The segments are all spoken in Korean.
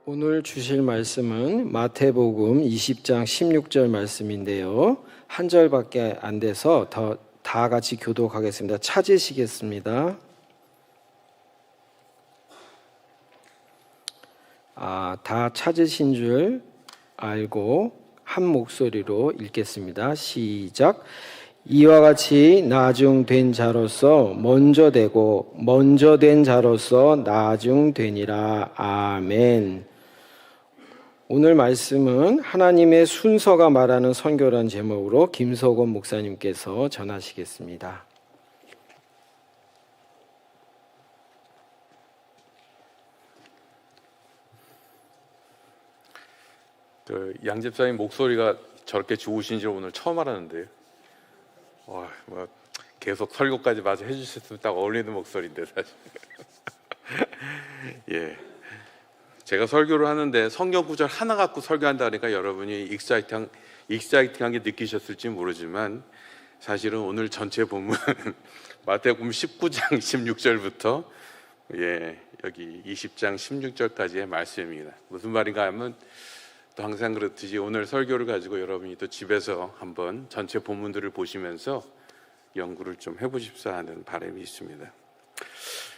오늘 주실 말씀은 마태복음 20장 16절 말씀인데요. 한 절밖에 안 돼서 다 같이 교독하겠습니다. 찾으시겠습니다. 다 찾으신 줄 알고 한 목소리로 읽겠습니다. 시작. 이와 같이 나중된 자로서 먼저 되고 먼저 된 자로서 나중되니라. 아멘. 오늘 말씀은 하나님의 순서가 말하는 선교라는 제목으로 김석원 목사님께서 전하시겠습니다. 양 집사님 목소리가 저렇게 좋으신 줄 오늘 처음 알았는데요. 계속 설교까지 마저 해주셨으면 딱 어울리는 목소리인데 사실. 예, 제가 설교를 하는데 성경 구절 하나 갖고 설교한다니까 여러분이 익사이팅하게 느끼셨을지 모르지만 사실은 오늘 전체 본문 마태복음 19장 16절부터 여기 20장 16절까지의 말씀입니다. 무슨 말인가 하면 또 항상 그렇듯이 오늘 설교를 가지고 여러분이 또 집에서 한번 전체 본문들을 보시면서 연구를 좀 해보십사 하는 바람이 있습니다.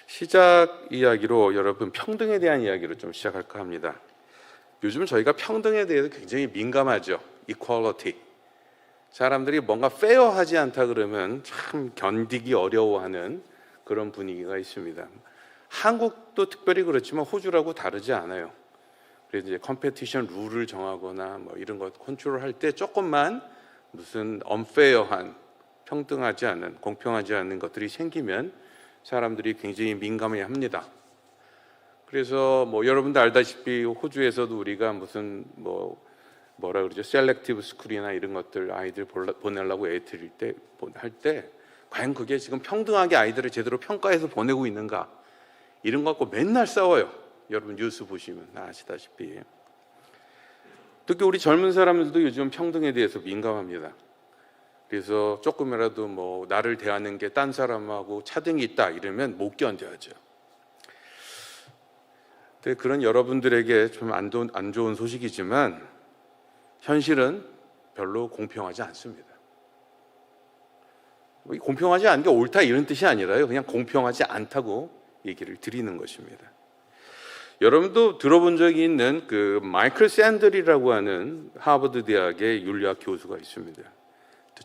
시작 이야기로 여러분 평등에 대한 이야기로 좀 시작할까 합니다. 요즘 저희가 평등에 대해서 굉장히 민감하죠. equality. 사람들이 뭔가 페어하지 않다 그러면 참 견디기 어려워하는 그런 분위기가 있습니다. 한국도 특별히 그렇지만 호주라고 다르지 않아요. 그래서 이제 컴페티션 룰을 정하거나 뭐 이런 것 컨트롤할 때 조금만 무슨 unfair한 평등하지 않은 공평하지 않은 것들이 생기면 사람들이 굉장히 민감해합니다. 그래서 뭐 여러분도 알다시피 호주에서도 우리가 무슨 뭐라 그러죠? 셀렉티브 스쿨이나 이런 것들 아이들 보내려고 애들일 때 할 때 과연 그게 지금 평등하게 아이들을 제대로 평가해서 보내고 있는가? 이런 거 갖고 맨날 싸워요. 여러분 뉴스 보시면 아시다시피. 특히 우리 젊은 사람들도 요즘 평등에 대해서 민감합니다. 그래서 조금이라도 뭐 나를 대하는 게 딴 사람하고 차등이 있다 이러면 못 견뎌하죠. 근데 그런 여러분들에게 좀 안 좋은 소식이지만 현실은 별로 공평하지 않습니다. 공평하지 않은 게 옳다 이런 뜻이 아니라요. 그냥 공평하지 않다고 얘기를 드리는 것입니다. 여러분도 들어본 적이 있는 그 마이클 샌들이라고 하는 하버드 대학의 윤리학 교수가 있습니다.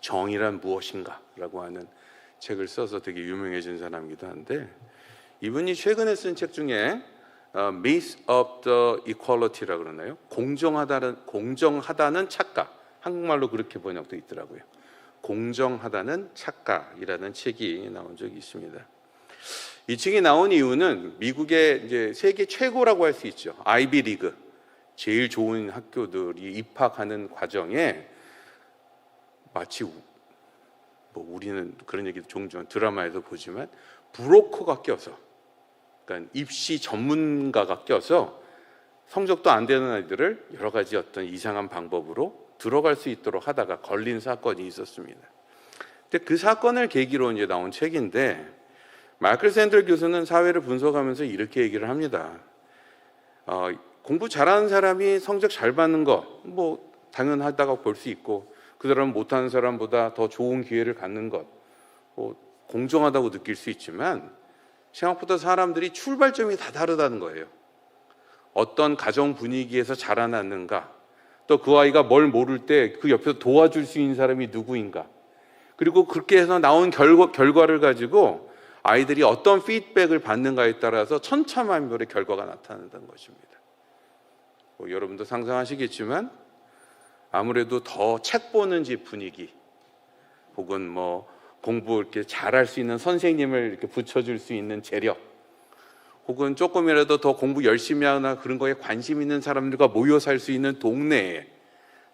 정의란 무엇인가라고 하는 책을 써서 되게 유명해진 사람이기도 한데 이분이 최근에 쓴 책 중에 Myth of the Equality라고 그러나요? 공정하다는 착각. 한국말로 그렇게 번역돼 있더라고요. 공정하다는 착각이라는 책이 나온 적이 있습니다. 이 책이 나온 이유는 미국의 이제 세계 최고라고 할 수 있죠. 아이비 리그, 제일 좋은 학교들이 입학하는 과정에 마치 우리는 그런 얘기도 종종 드라마에서 보지만 브로커가 껴서, 그러니까 입시 전문가가 껴서 성적도 안 되는 아이들을 여러 가지 어떤 이상한 방법으로 들어갈 수 있도록 하다가 걸린 사건이 있었습니다. 근데 그 사건을 계기로 이제 나온 책인데 마이클 샌들 교수는 사회를 분석하면서 이렇게 얘기를 합니다. 공부 잘하는 사람이 성적 잘 받는 거 뭐 당연하다고 볼 수 있고 그 사람 못하는 사람보다 더 좋은 기회를 갖는 것 공정하다고 느낄 수 있지만 생각보다 사람들이 출발점이 다 다르다는 거예요. 어떤 가정 분위기에서 자라났는가, 또 그 아이가 뭘 모를 때 그 옆에서 도와줄 수 있는 사람이 누구인가, 그리고 그렇게 해서 나온 결과를 가지고 아이들이 어떤 피드백을 받는가에 따라서 천차만별의 결과가 나타난다는 것입니다. 여러분도 상상하시겠지만 아무래도 더 책 보는 집 분위기 혹은 뭐 공부 이렇게 잘할 수 있는 선생님을 이렇게 붙여줄 수 있는 재력 혹은 조금이라도 더 공부 열심히 하거나 그런 거에 관심 있는 사람들과 모여 살 수 있는 동네에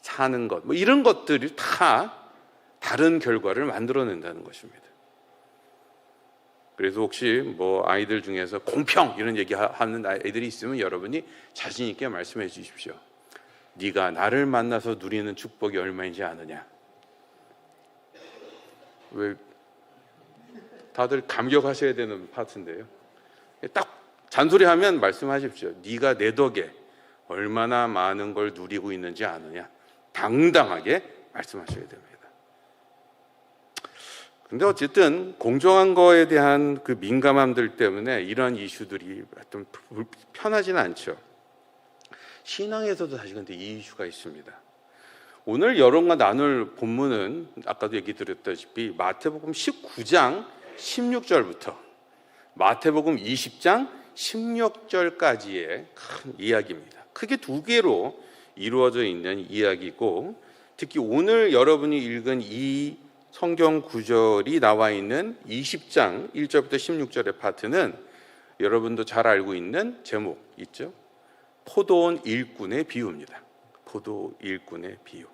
사는 것 뭐 이런 것들이 다 다른 결과를 만들어낸다는 것입니다. 그래서 혹시 뭐 아이들 중에서 공평 이런 얘기하는 아이들이 있으면 여러분이 자신 있게 말씀해 주십시오. 네가 나를 만나서 누리는 축복이 얼마인지 아느냐? 왜 다들 감격하셔야 되는 파트인데요. 딱 잔소리하면 말씀하십시오. 네가 내 덕에 얼마나 많은 걸 누리고 있는지 아느냐, 당당하게 말씀하셔야 됩니다. 근데 어쨌든 공정한 거에 대한 그 민감함들 때문에 이런 이슈들이 좀 편하지는 않죠. 신앙에서도 사실 근데 이 이슈가 있습니다. 오늘 여러분과 나눌 본문은 아까도 얘기 드렸다시피 마태복음 19장 16절부터 마태복음 20장 16절까지의 큰 이야기입니다. 크게 두 개로 이루어져 있는 이야기고, 특히 오늘 여러분이 읽은 이 성경 구절이 나와 있는 20장 1절부터 16절의 파트는 여러분도 잘 알고 있는 제목 있죠? 포도원 일꾼의 비유입니다. 포도 일꾼의 비유.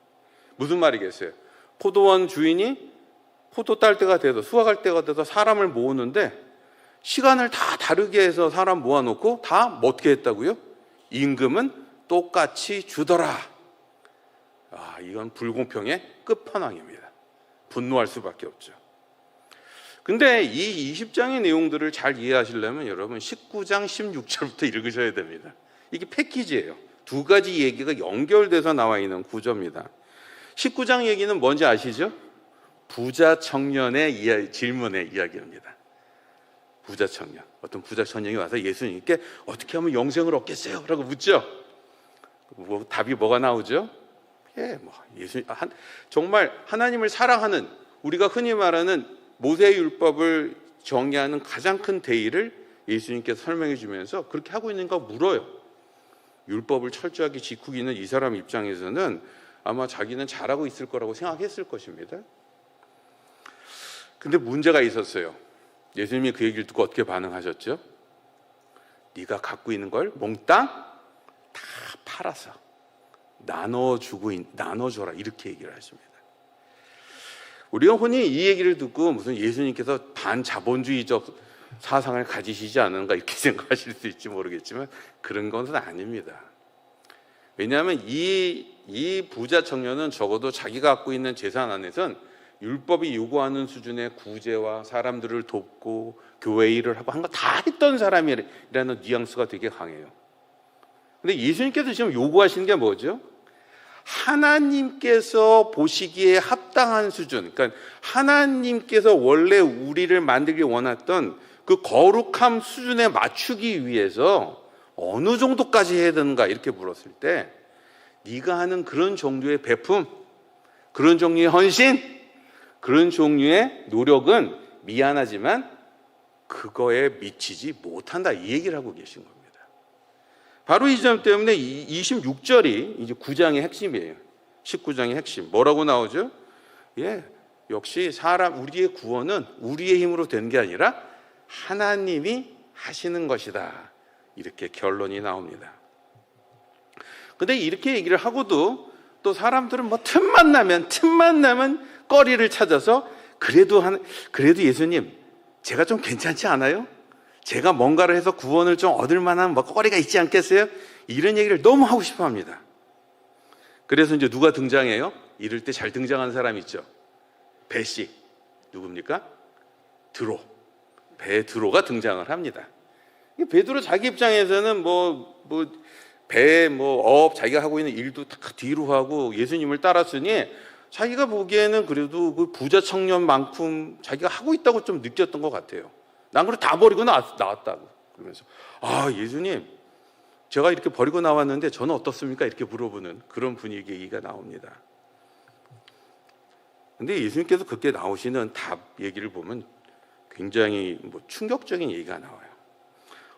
무슨 말이겠어요? 포도원 주인이 포도 딸 때가 돼서, 수확할 때가 돼서 사람을 모으는데 시간을 다 다르게 해서 사람 모아놓고 다 어떻게 했다고요? 임금은 똑같이 주더라. 이건 불공평의 끝판왕입니다. 분노할 수밖에 없죠. 근데 이 20장의 내용들을 잘 이해하시려면 여러분 19장 16절부터 읽으셔야 됩니다. 이게 패키지예요. 두 가지 얘기가 연결돼서 나와 있는 구조입니다. 19장 얘기는 뭔지 아시죠? 부자 청년의 질문의 이야기입니다. 부자 청년. 어떤 부자 청년이 와서 예수님께 어떻게 하면 영생을 얻겠어요? 라고 묻죠. 답이 뭐가 나오죠? 정말 하나님을 사랑하는, 우리가 흔히 말하는 모세율법을 정의하는 가장 큰 대의를 예수님께서 설명해 주면서 그렇게 하고 있는가 물어요. 율법을 철저하게 지키고 있는 이 사람 입장에서는 아마 자기는 잘하고 있을 거라고 생각했을 것입니다. 근데 문제가 있었어요. 예수님이 그 얘기를 듣고 어떻게 반응하셨죠? 네가 갖고 있는 걸 몽땅 다 팔아서 나눠줘라, 이렇게 얘기를 하십니다. 우리가 흔히 이 얘기를 듣고 무슨 예수님께서 반자본주의적 사상을 가지시지 않은가 이렇게 생각하실 수 있지 모르겠지만 그런 것은 아닙니다. 왜냐하면 이 부자 청년은 적어도 자기가 갖고 있는 재산 안에선 율법이 요구하는 수준의 구제와 사람들을 돕고 교회 일을 하고 한 거 다 했던 사람이라는 뉘앙스가 되게 강해요. 근데 예수님께서 지금 요구하시는 게 뭐죠? 하나님께서 보시기에 합당한 수준, 그러니까 하나님께서 원래 우리를 만들기 원했던 그 거룩함 수준에 맞추기 위해서 어느 정도까지 해야 되는가 이렇게 물었을 때, 네가 하는 그런 정도의 베품, 그런 종류의 헌신, 그런 종류의 노력은 미안하지만 그거에 미치지 못한다, 이 얘기를 하고 계신 겁니다. 바로 이 점 때문에 26절이 이제 9장의 핵심이에요. 19장의 핵심. 뭐라고 나오죠? 역시 우리의 구원은 우리의 힘으로 된 게 아니라 하나님이 하시는 것이다. 이렇게 결론이 나옵니다. 근데 이렇게 얘기를 하고도 또 사람들은 뭐 틈만 나면 거리를 찾아서 그래도 예수님, 제가 좀 괜찮지 않아요? 제가 뭔가를 해서 구원을 좀 얻을 만한 거리가 있지 않겠어요? 이런 얘기를 너무 하고 싶어 합니다. 그래서 이제 누가 등장해요? 이럴 때 잘 등장하는 사람 있죠. 배씨. 누굽니까? 베드로가 등장을 합니다. 베드로 자기 입장에서는 자기가 하고 있는 일도 다 뒤로 하고 예수님을 따랐으니 자기가 보기에는 그래도 그 부자 청년만큼 자기가 하고 있다고 좀 느꼈던 것 같아요. 난 그래 다 버리고 나왔다고. 그러면서 예수님, 제가 이렇게 버리고 나왔는데 저는 어떻습니까? 이렇게 물어보는 그런 분위기가 나옵니다. 근데 예수님께서 그렇게 나오시는 답 얘기를 보면 굉장히 충격적인 얘기가 나와요.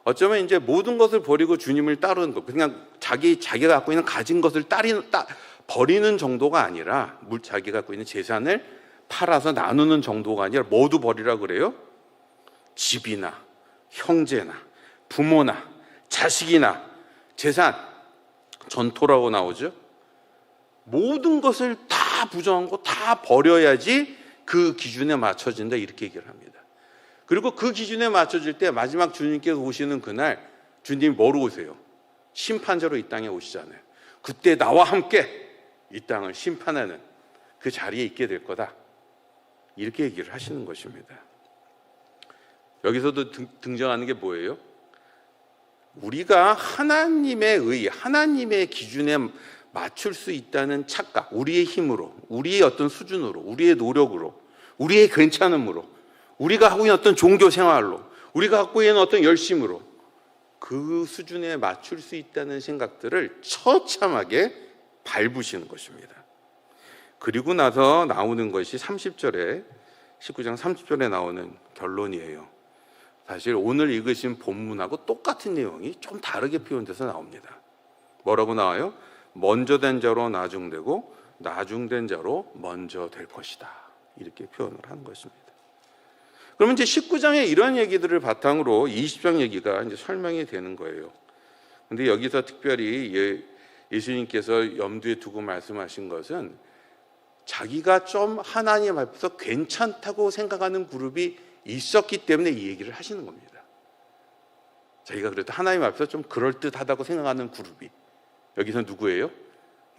어쩌면 이제 모든 것을 버리고 주님을 따르는 것, 그냥 자기가 갖고 있는 가진 것을 버리는 정도가 아니라 자기가 갖고 있는 재산을 팔아서 나누는 정도가 아니라 모두 버리라 그래요. 집이나 형제나 부모나 자식이나 재산, 전토라고 나오죠. 모든 것을 다 부정하고 다 버려야지 그 기준에 맞춰진다, 이렇게 얘기를 합니다. 그리고 그 기준에 맞춰질 때 마지막 주님께서 오시는 그날 주님이 뭐로 오세요? 심판자로 이 땅에 오시잖아요. 그때 나와 함께 이 땅을 심판하는 그 자리에 있게 될 거다, 이렇게 얘기를 하시는 것입니다. 여기서도 등장하는 게 뭐예요? 우리가 하나님의 기준에 맞출 수 있다는 착각, 우리의 힘으로, 우리의 어떤 수준으로, 우리의 노력으로, 우리의 괜찮음으로, 우리가 하고 있는 어떤 종교 생활로, 우리가 갖고 있는 어떤 열심으로 그 수준에 맞출 수 있다는 생각들을 처참하게 밟으시는 것입니다. 그리고 나서 나오는 것이 19장 30절에 나오는 결론이에요. 사실 오늘 읽으신 본문하고 똑같은 내용이 좀 다르게 표현돼서 나옵니다. 뭐라고 나와요? 먼저 된 자로 나중되고 나중된 자로 먼저 될 것이다. 이렇게 표현을 한 것입니다. 그러면 이제 19장에 이런 얘기들을 바탕으로 20장 얘기가 이제 설명이 되는 거예요. 근데 여기서 특별히 예수님께서 염두에 두고 말씀하신 것은 자기가 좀 하나님 앞에서 괜찮다고 생각하는 그룹이 있었기 때문에 이 얘기를 하시는 겁니다. 자기가 그래도 하나님 앞에서 좀 그럴듯하다고 생각하는 그룹이 여기서 누구예요?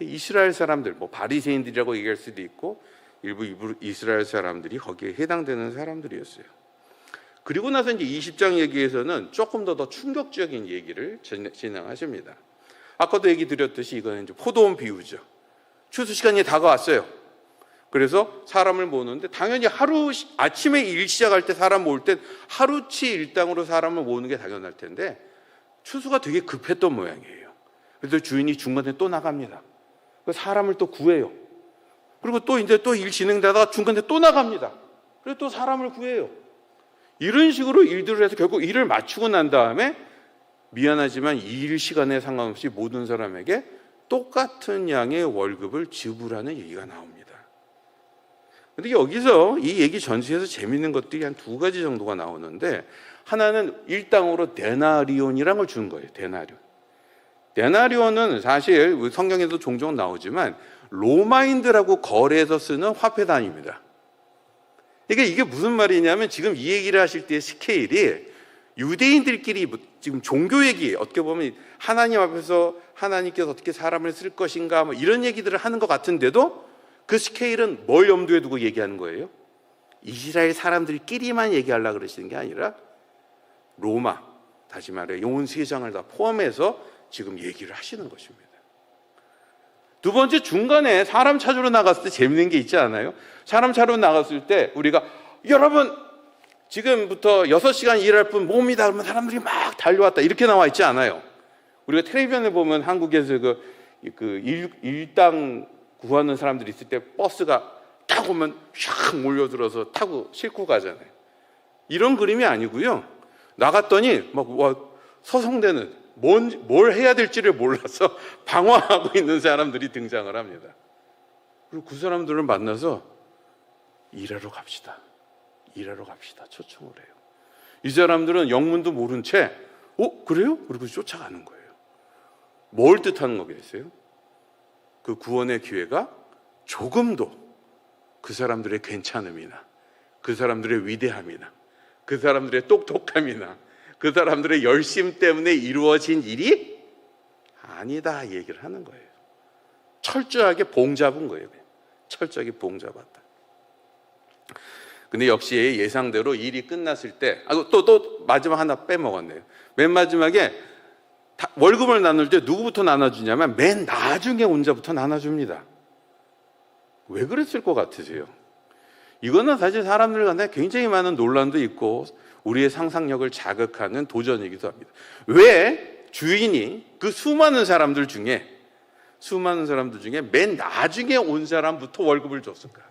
이스라엘 사람들, 뭐 바리새인들이라고 얘기할 수도 있고 일부 이스라엘 사람들이 거기에 해당되는 사람들이었어요. 그리고 나서 이제 20장 얘기에서는 조금 더 충격적인 얘기를 진행하십니다. 아까도 얘기 드렸듯이 이거는 이제 포도원 비유죠. 추수 시간이 다가왔어요. 그래서 사람을 모으는데 당연히 아침에 일 시작할 때 사람 모을 땐 하루치 일당으로 사람을 모으는 게 당연할 텐데 추수가 되게 급했던 모양이에요. 그래서 주인이 중간에 또 나갑니다. 사람을 또 구해요. 그리고 또 일 진행되다가 중간에 또 나갑니다. 그리고 또 사람을 구해요. 이런 식으로 일들을 해서 결국 일을 마치고 난 다음에 미안하지만 이 일 시간에 상관없이 모든 사람에게 똑같은 양의 월급을 지불하는 얘기가 나옵니다. 근데 여기서 이 얘기 전체에서 재밌는 것들이 한 두 가지 정도가 나오는데 하나는 일당으로 데나리온이라는 걸 준 거예요. 데나리온은 사실 성경에도 종종 나오지만 로마인들하고 거래해서 쓰는 화폐 단위입니다. 그러니까 이게 무슨 말이냐면 지금 이 얘기를 하실 때의 스케일이 유대인들끼리 지금 종교 얘기, 어떻게 보면 하나님 앞에서 하나님께서 어떻게 사람을 쓸 것인가 뭐 이런 얘기들을 하는 것 같은데도 그 스케일은 뭘 염두에 두고 얘기하는 거예요? 이스라엘 사람들끼리만 얘기하려고 그러시는 게 아니라 로마, 다시 말해 온 세상을 다 포함해서 지금 얘기를 하시는 것입니다. 두 번째, 중간에 사람 찾으러 나갔을 때 재밌는 게 있지 않아요? 사람 찾으러 나갔을 때 우리가 여러분 지금부터 6시간 일할 분 모읍니다. 그러면 사람들이 막 달려왔다 이렇게 나와 있지 않아요. 우리가 텔레비전에 보면 한국에서 일당 구하는 사람들이 있을 때 버스가 딱 오면 샥 몰려들어서 타고 싣고 가잖아요. 이런 그림이 아니고요. 나갔더니 막 서성대는 뭘 해야 될지를 몰라서 방황하고 있는 사람들이 등장을 합니다. 그리고 그 사람들을 만나서 일하러 갑시다. 초청을 해요. 이 사람들은 영문도 모른 채 그래요? 그리고 쫓아가는 거예요. 뭘 뜻하는 거겠어요? 그 구원의 기회가 조금도 그 사람들의 괜찮음이나 그 사람들의 위대함이나 그 사람들의 똑똑함이나 그 사람들의 열심 때문에 이루어진 일이 아니다 얘기를 하는 거예요. 철저하게 봉잡은 거예요. 철저하게 봉잡았다. 근데 역시 예상대로 일이 끝났을 때 또 마지막 하나 빼먹었네요. 맨 마지막에 월급을 나눌 때 누구부터 나눠주냐면 맨 나중에 온 자부터 나눠줍니다. 왜 그랬을 것 같으세요? 이거는 사실 사람들 간에 굉장히 많은 논란도 있고 우리의 상상력을 자극하는 도전이기도 합니다. 왜 주인이 그 수많은 사람들 중에 맨 나중에 온 사람부터 월급을 줬을까?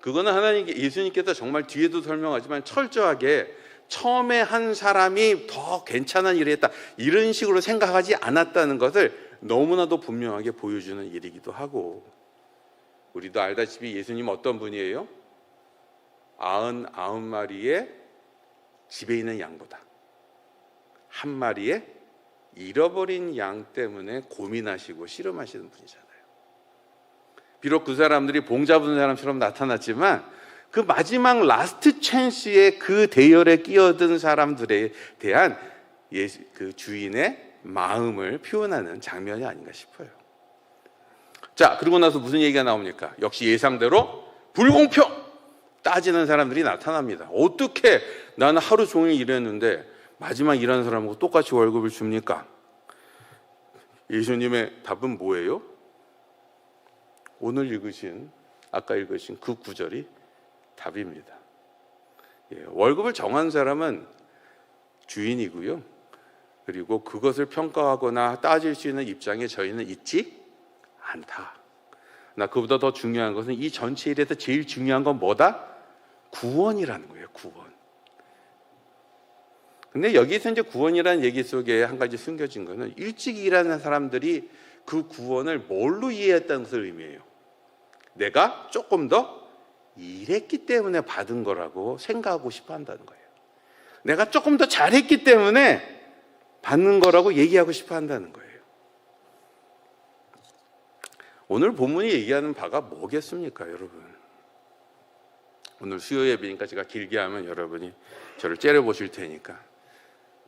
그거는 예수님께서 정말 뒤에도 설명하지만 철저하게 처음에 한 사람이 더 괜찮은 일을 했다 이런 식으로 생각하지 않았다는 것을 너무나도 분명하게 보여주는 일이기도 하고, 우리도 알다시피 예수님 어떤 분이에요? 99마리의 집에 있는 양보다 한 마리의 잃어버린 양 때문에 고민하시고 씨름하시는 분이잖아요. 비록 그 사람들이 봉잡은 사람처럼 나타났지만 그 마지막 라스트 찬스에 그 대열에 끼어든 사람들에 대한 그 주인의 마음을 표현하는 장면이 아닌가 싶어요. 자, 그러고 나서 무슨 얘기가 나옵니까? 역시 예상대로 불공평 따지는 사람들이 나타납니다. 어떻게 나는 하루 종일 일했는데 마지막 일하는 사람하고 똑같이 월급을 줍니까? 예수님의 답은 뭐예요? 오늘 읽으신, 아까 읽으신 그 구절이 답입니다. 월급을 정한 사람은 주인이고요. 그리고 그것을 평가하거나 따질 수 있는 입장에 저희는 있지 않다. 나 그보다 더 중요한 것은 이 전체 일에서 제일 중요한 건 뭐다? 구원이라는 거예요. 구원. 근데 여기서 이제 구원이라는 얘기 속에 한 가지 숨겨진 거는 일찍 일하는 사람들이 그 구원을 뭘로 이해했다는 것을 의미해요. 내가 조금 더 일했기 때문에 받은 거라고 생각하고 싶어 한다는 거예요. 내가 조금 더 잘했기 때문에 받는 거라고 얘기하고 싶어 한다는 거예요. 오늘 본문이 얘기하는 바가 뭐겠습니까, 여러분? 오늘 수요 예배니까 제가 길게 하면 여러분이 저를 째려보실 테니까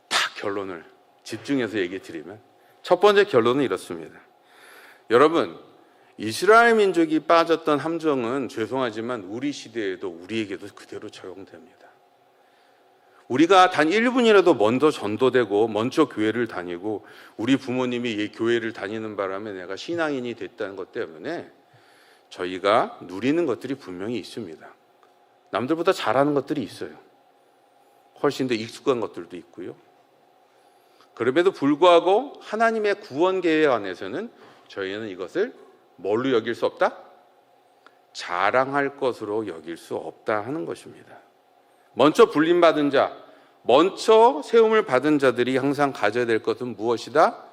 딱 결론을 집중해서 얘기 드리면 첫 번째 결론은 이렇습니다. 여러분, 이스라엘 민족이 빠졌던 함정은 죄송하지만 우리 시대에도 우리에게도 그대로 적용됩니다. 우리가 단 1분이라도 먼저 전도되고 먼저 교회를 다니고 우리 부모님이 이 교회를 다니는 바람에 내가 신앙인이 됐다는 것 때문에 저희가 누리는 것들이 분명히 있습니다. 남들보다 잘하는 것들이 있어요. 훨씬 더 익숙한 것들도 있고요. 그럼에도 불구하고 하나님의 구원 계획 안에서는 저희는 이것을 뭘로 여길 수 없다? 자랑할 것으로 여길 수 없다 하는 것입니다. 먼저 불림받은 자, 먼저 세움을 받은 자들이 항상 가져야 될 것은 무엇이다?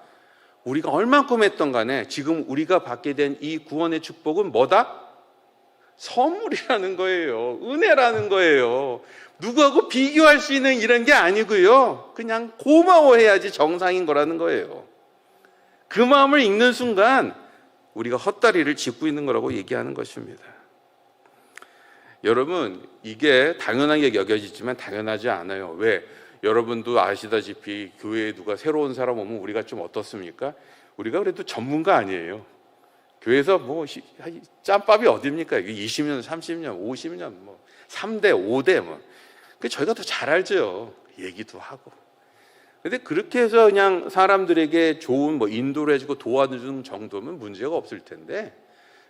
우리가 얼만큼 했던 간에 지금 우리가 받게 된 이 구원의 축복은 뭐다? 선물이라는 거예요. 은혜라는 거예요. 누구하고 비교할 수 있는 이런 게 아니고요. 그냥 고마워해야지 정상인 거라는 거예요. 그 마음을 읽는 순간 우리가 헛다리를 짚고 있는 거라고 얘기하는 것입니다. 여러분, 이게 당연하게 여겨지지만 당연하지 않아요. 왜? 여러분도 아시다시피 교회에 누가 새로운 사람 오면 우리가 좀 어떻습니까? 우리가 그래도 전문가 아니에요. 교회에서 뭐 짬밥이 어딥니까? 20년, 30년, 50년, 뭐 3대, 5대 뭐. 저희가 더 잘 알죠. 얘기도 하고. 근데 그렇게 해서 그냥 사람들에게 좋은 뭐 인도를 해주고 도와주는 정도면 문제가 없을 텐데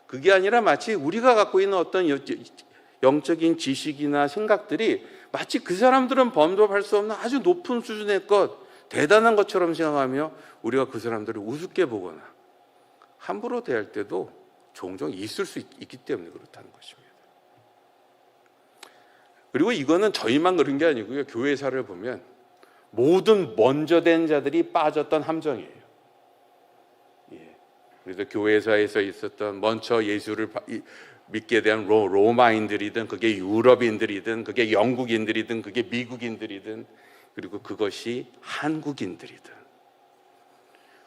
그게 아니라 마치 우리가 갖고 있는 어떤 영적인 지식이나 생각들이 마치 그 사람들은 범접할 수 없는 아주 높은 수준의 것, 대단한 것처럼 생각하며 우리가 그 사람들을 우습게 보거나 함부로 대할 때도 종종 있을 수 있기 때문에 그렇다는 것입니다. 그리고 이거는 저희만 그런 게 아니고요. 교회사를 보면 모든 먼저 된 자들이 빠졌던 함정이에요. 그래서 교회사에서 있었던 먼저 예수를 믿게 된 로마인들이든 그게 유럽인들이든 그게 영국인들이든 그게 미국인들이든 그리고 그것이 한국인들이든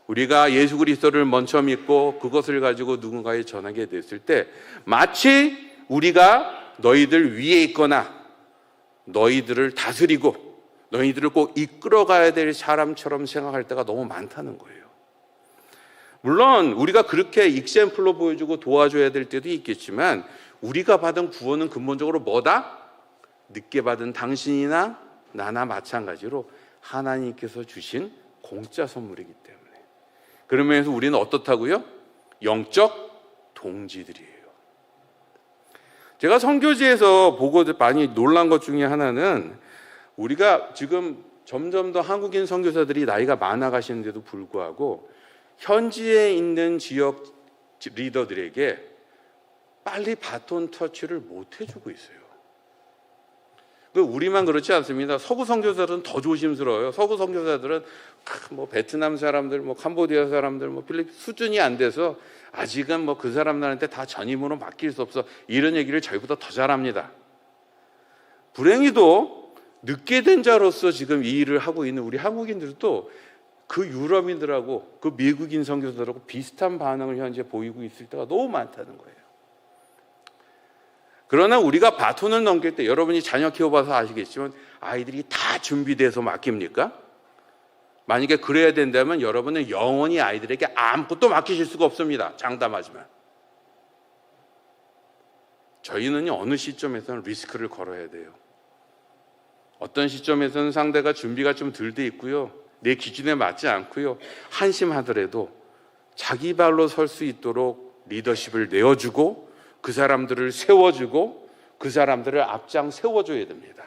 우리가 예수 그리스도를 먼저 믿고 그것을 가지고 누군가에 전하게 됐을 때 마치 우리가 너희들 위에 있거나 너희들을 다스리고 너희들을 꼭 이끌어가야 될 사람처럼 생각할 때가 너무 많다는 거예요. 물론 우리가 그렇게 익샘플로 보여주고 도와줘야 될 때도 있겠지만 우리가 받은 구원은 근본적으로 뭐다? 늦게 받은 당신이나 나나 마찬가지로 하나님께서 주신 공짜 선물이기 때문에 그러면서 우리는 어떻다고요? 영적 동지들이에요. 제가 선교지에서 보고 많이 놀란 것 중에 하나는 우리가 지금 점점 더 한국인 선교사들이 나이가 많아가시는데도 불구하고 현지에 있는 지역 리더들에게 빨리 바톤 터치를 못 해주고 있어요. 우리만 그렇지 않습니다. 서구 선교사들은 더 조심스러워요. 서구 선교사들은 뭐 베트남 사람들, 뭐 캄보디아 사람들, 뭐 필리핀 수준이 안 돼서 아직은 뭐 그 사람들한테 다 전임으로 맡길 수 없어. 이런 얘기를 저희보다 더 잘합니다. 불행히도 늦게 된 자로서 지금 이 일을 하고 있는 우리 한국인들도 그 유럽인들하고 그 미국인 선교사들하고 비슷한 반응을 현재 보이고 있을 때가 너무 많다는 거예요. 그러나 우리가 바톤을 넘길 때 여러분이 자녀 키워봐서 아시겠지만 아이들이 다 준비돼서 맡깁니까? 만약에 그래야 된다면 여러분은 영원히 아이들에게 아무것도 맡기실 수가 없습니다. 장담하지만. 저희는 어느 시점에서는 리스크를 걸어야 돼요. 어떤 시점에서는 상대가 준비가 좀 덜 돼 있고요. 내 기준에 맞지 않고요. 한심하더라도 자기 발로 설 수 있도록 리더십을 내어주고 그 사람들을 세워주고 그 사람들을 앞장 세워줘야 됩니다.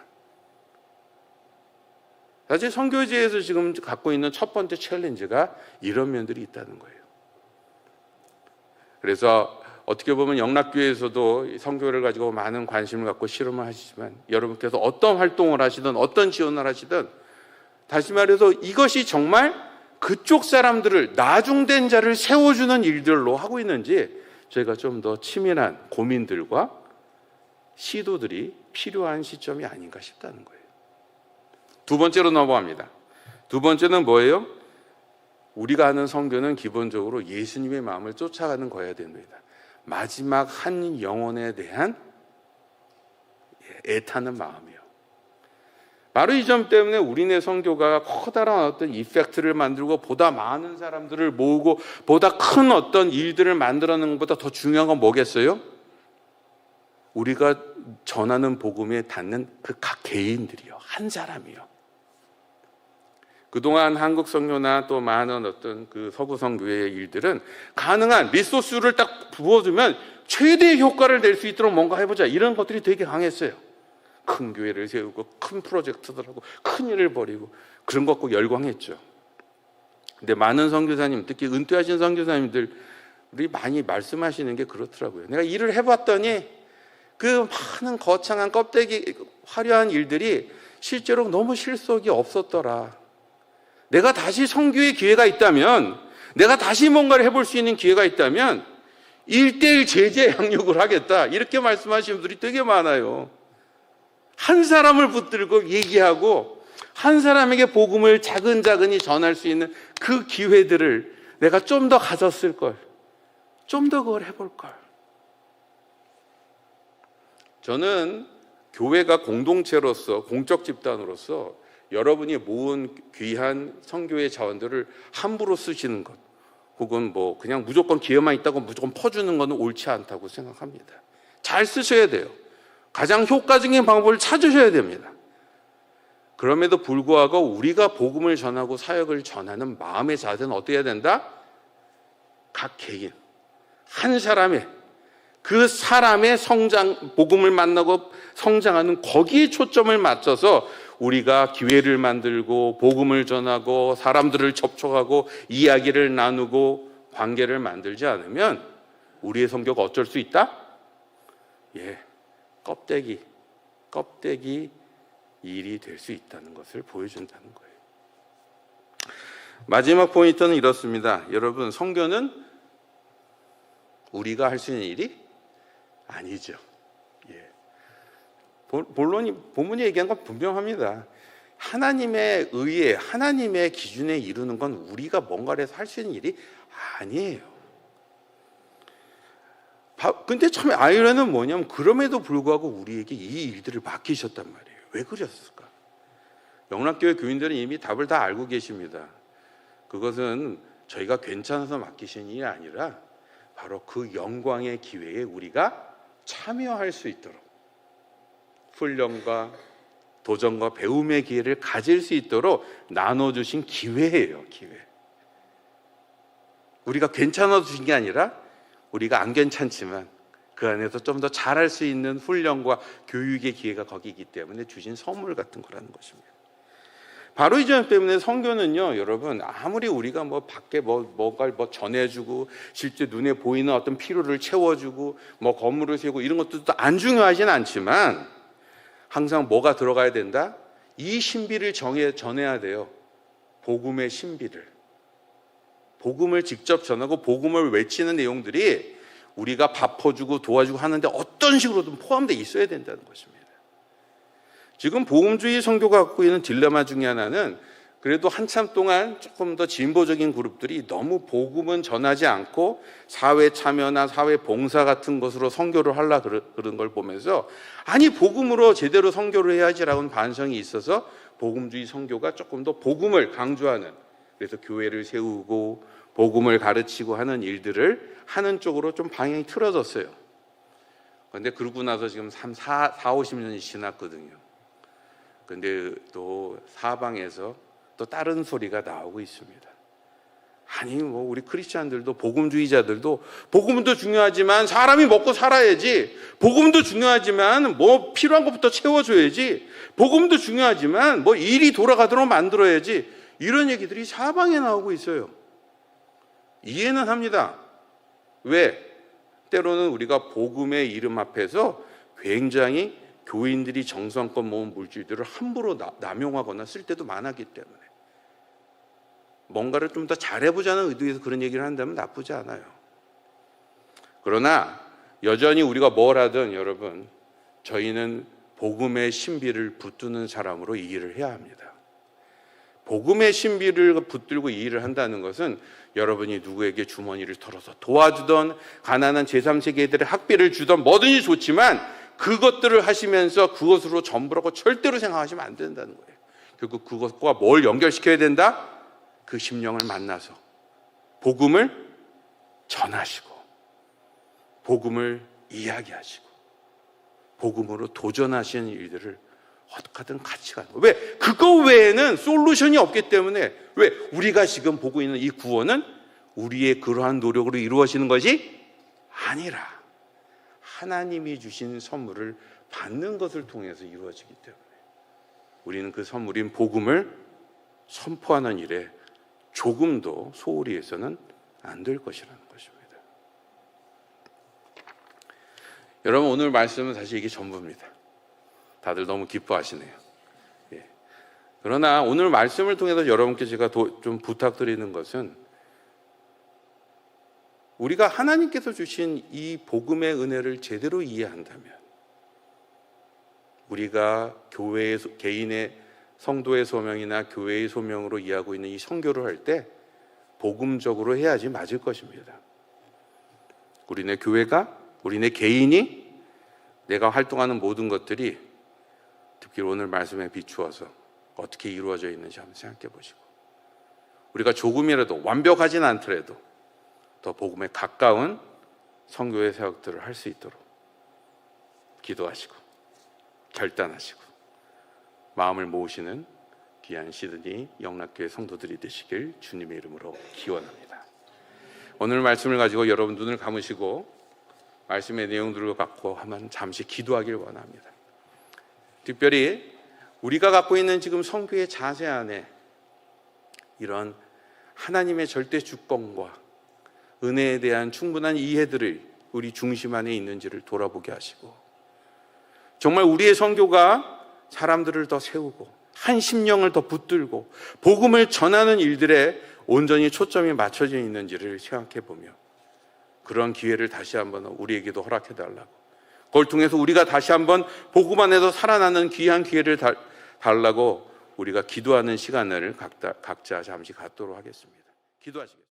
사실 선교제에서 지금 갖고 있는 첫 번째 챌린지가 이런 면들이 있다는 거예요. 그래서 어떻게 보면 영락교회에서도 선교를 가지고 많은 관심을 갖고 실험을 하시지만 여러분께서 어떤 활동을 하시든 어떤 지원을 하시든 다시 말해서 이것이 정말 그쪽 사람들을 나중된 자를 세워주는 일들로 하고 있는지 저희가 좀 더 치밀한 고민들과 시도들이 필요한 시점이 아닌가 싶다는 거예요. 두 번째로 넘어갑니다. 두 번째는 뭐예요? 우리가 하는 선교는 기본적으로 예수님의 마음을 쫓아가는 거여야 됩니다. 마지막 한 영혼에 대한 애타는 마음이요. 바로 이 점 때문에 우리네 선교가 커다란 어떤 이펙트를 만들고 보다 많은 사람들을 모으고 보다 큰 어떤 일들을 만들어내는 것보다 더 중요한 건 뭐겠어요? 우리가 전하는 복음에 닿는 그 각 개인들이요. 한 사람이요. 그동안 한국 선교나 또 많은 어떤 그 서구 선교의 일들은 가능한 리소스를 딱 부어주면 최대의 효과를 낼 수 있도록 뭔가 해보자 이런 것들이 되게 강했어요. 큰 교회를 세우고 큰 프로젝트들 하고 큰 일을 벌이고 그런 것 갖고 열광했죠. 근데 많은 선교사님, 특히 은퇴하신 선교사님들이 많이 말씀하시는 게 그렇더라고요. 내가 일을 해봤더니 그 많은 거창한 껍데기 화려한 일들이 실제로 너무 실속이 없었더라. 내가 다시 선교의 기회가 있다면, 내가 다시 뭔가를 해볼 수 있는 기회가 있다면 1:1 제재 양육을 하겠다 이렇게 말씀하시는 분들이 되게 많아요. 한 사람을 붙들고 얘기하고 한 사람에게 복음을 차근차근히 전할 수 있는 그 기회들을 내가 좀 더 가졌을 걸, 좀 더 그걸 해볼 걸. 저는 교회가 공동체로서, 공적 집단으로서 여러분이 모은 귀한 선교의 자원들을 함부로 쓰시는 것, 혹은 뭐 그냥 무조건 기회만 있다고 무조건 퍼주는 것은 옳지 않다고 생각합니다. 잘 쓰셔야 돼요. 가장 효과적인 방법을 찾으셔야 됩니다. 그럼에도 불구하고 우리가 복음을 전하고 사역을 전하는 마음의 자세는 어떻게 해야 된다? 각 개인, 한 사람의 그 사람의 성장, 복음을 만나고 성장하는 거기에 초점을 맞춰서 우리가 기회를 만들고 복음을 전하고 사람들을 접촉하고 이야기를 나누고 관계를 만들지 않으면 우리의 선교가 어쩔 수 있다? 껍데기 일이 될 수 있다는 것을 보여준다는 거예요. 마지막 포인트는 이렇습니다. 여러분, 선교는 우리가 할 수 있는 일이 아니죠. 본문이 얘기한 건 분명합니다. 하나님의 의에, 하나님의 기준에 이루는 건 우리가 뭔가를 해서 할 수 있는 일이 아니에요. 근데 참 아이러니는 뭐냐면 그럼에도 불구하고 우리에게 이 일들을 맡기셨단 말이에요. 왜 그랬을까? 영락교회 교인들은 이미 답을 다 알고 계십니다. 그것은 저희가 괜찮아서 맡기신 일이 아니라 바로 그 영광의 기회에 우리가 참여할 수 있도록 훈련과 도전과 배움의 기회를 가질 수 있도록 나눠주신 기회예요. 기회. 우리가 괜찮아서 주신 게 아니라 우리가 안 괜찮지만 그 안에서 좀 더 잘할 수 있는 훈련과 교육의 기회가 거기이기 때문에 주신 선물 같은 거라는 것입니다. 바로 이 점 때문에 선교는요, 여러분, 아무리 우리가 뭐 밖에 뭐가 전해주고 실제 눈에 보이는 어떤 필요를 채워주고 뭐 건물을 세우고 이런 것들도 안 중요하진 않지만 항상 뭐가 들어가야 된다? 이 신비를 전해야 돼요. 복음의 신비를. 복음을 직접 전하고 복음을 외치는 내용들이 우리가 밥 퍼주고 도와주고 하는데 어떤 식으로든 포함되어 있어야 된다는 것입니다. 지금 복음주의 선교가 갖고 있는 딜레마 중에 하나는 그래도 한참 동안 조금 더 진보적인 그룹들이 너무 복음은 전하지 않고 사회 참여나 사회 봉사 같은 것으로 선교를 하려고 그런 걸 보면서 아니 복음으로 제대로 선교를 해야지라는 반성이 있어서 복음주의 선교가 조금 더 복음을 강조하는, 그래서 교회를 세우고 복음을 가르치고 하는 일들을 하는 쪽으로 좀 방향이 틀어졌어요. 그런데 그러고 나서 지금 50년이 지났거든요. 근데 또 사방에서 또 다른 소리가 나오고 있습니다. 아니 뭐 우리 크리스찬들도 복음주의자들도 복음도 중요하지만 사람이 먹고 살아야지, 복음도 중요하지만 뭐 필요한 것부터 채워줘야지, 복음도 중요하지만 뭐 일이 돌아가도록 만들어야지, 이런 얘기들이 사방에 나오고 있어요. 이해는 합니다. 왜? 때로는 우리가 복음의 이름 앞에서 굉장히 교인들이 정성껏 모은 물질들을 함부로 남용하거나 쓸 때도 많았기 때문에 뭔가를 좀 더 잘해보자는 의도에서 그런 얘기를 한다면 나쁘지 않아요. 그러나 여전히 우리가 뭘 하든 여러분, 저희는 복음의 신비를 붙드는 사람으로 이 일을 해야 합니다. 복음의 신비를 붙들고 이 일을 한다는 것은 여러분이 누구에게 주머니를 털어서 도와주던, 가난한 제3세계들의 학비를 주던 뭐든지 좋지만 그것들을 하시면서 그것으로 전부라고 절대로 생각하시면 안 된다는 거예요. 결국 그것과 뭘 연결시켜야 된다? 그 심령을 만나서 복음을 전하시고 복음을 이야기하시고 복음으로 도전하시는 일들을 어떻게든 같이 가는 거예요. 왜? 그거 외에는 솔루션이 없기 때문에. 왜? 우리가 지금 보고 있는 이 구원은 우리의 그러한 노력으로 이루어지는 것이 아니라 하나님이 주신 선물을 받는 것을 통해서 이루어지기 때문에 우리는 그 선물인 복음을 선포하는 일에 조금도 소홀히 해서는 안 될 것이라는 것입니다. 여러분, 오늘 말씀은 사실 이게 전부입니다. 다들 너무 기뻐하시네요. 예. 그러나 오늘 말씀을 통해서 여러분께 제가 좀 부탁드리는 것은 우리가 하나님께서 주신 이 복음의 은혜를 제대로 이해한다면 우리가 교회의 개인의 성도의 소명이나 교회의 소명으로 이해하고 있는 이 선교를 할 때 복음적으로 해야지 맞을 것입니다. 우리네 교회가, 우리네 개인이 내가 활동하는 모든 것들이 특히 오늘 말씀에 비추어서 어떻게 이루어져 있는지 한번 생각해 보시고 우리가 조금이라도 완벽하진 않더라도 더 복음에 가까운 선교의 사역들을 할 수 있도록 기도하시고 결단하시고 마음을 모으시는 귀한 시드니 영락교회 성도들이 되시길 주님의 이름으로 기원합니다. 오늘 말씀을 가지고 여러분 눈을 감으시고 말씀의 내용들을 갖고 한번 잠시 기도하길 원합니다. 특별히 우리가 갖고 있는 지금 선교의 자세 안에 이런 하나님의 절대 주권과 은혜에 대한 충분한 이해들을 우리 중심 안에 있는지를 돌아보게 하시고 정말 우리의 선교가 사람들을 더 세우고 한 심령을 더 붙들고 복음을 전하는 일들에 온전히 초점이 맞춰져 있는지를 생각해 보며 그런 기회를 다시 한번 우리에게도 허락해 달라고, 그걸 통해서 우리가 다시 한번 복음 안에서 살아나는 귀한 기회를 달라고 우리가 기도하는 시간을 각자 잠시 갖도록 하겠습니다. 기도하시겠습니다.